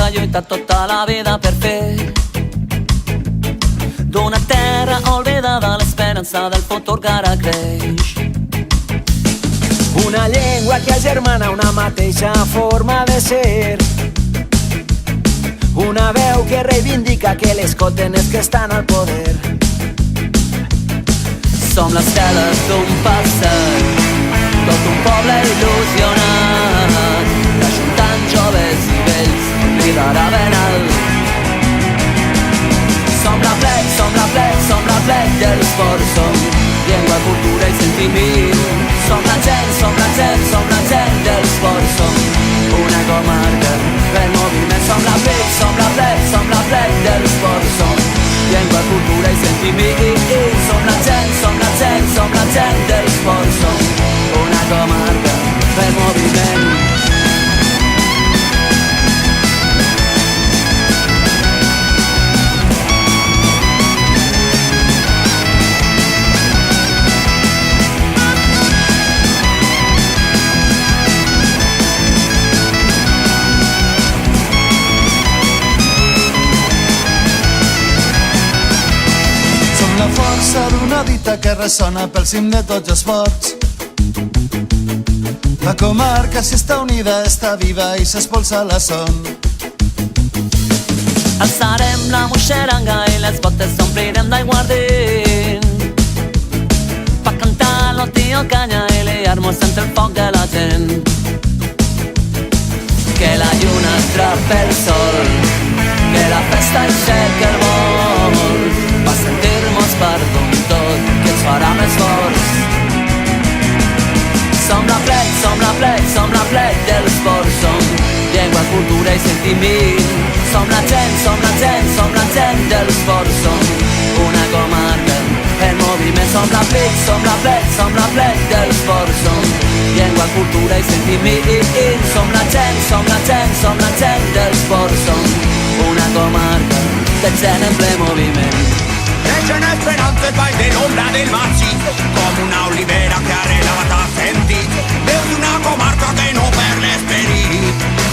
ha lluitat tota la vida per fer d'una terra oblidada l'esperança del futur que ara creix. Una llengua que agermana una mateixa forma de ser, una veu que reivindica que l'escolten els que estan al poder. Som les teles d'un passat, tot un poble il·lusionat, que ajuntant joves i vells cridarà ben alt. Som la plec, som la plec, som la plec de l'esport, som llengua, cultura i sentiment. Som la gent, som la gent, som la gent de l'esport, som una comarca del moviment. Som la plec, som la plec, som la plec de l'esport, som llengua, cultura i sentiment. Som la gent, som la gent, som la gent de l'esport, som una comarca del moviment. La força d'una dita que ressona pel cim de tots els ports. La comarca, si està unida, està viva i s'espolsa la son. Alçarem la moixeranga i les botes s'omplirem d'aiguardent pa cantar lo tío canya i liar-nos entre el foc de la gent. Que la lluna atrapa el sol, que la festa aixeca el vol, va sentir-nos per d'un tot que ens farà més forts. Som la plec, som la plec, som la plec de l'esport, som llengua, cultura i sentiment. Som la gent, som la gent, som la gent de l'esport, som una comarca en moviment. Som la plec, som la plec, som la plec de l'esport, som llengua, cultura i sentiment. Som la gent, som la gent, som la gent de l'esport, som una comarca de gent en ple moviment. Crescen esperanze poi dell'ombra del massiccio, come una olivera che ha relata a sentir, veo una comarca che no perde esperit.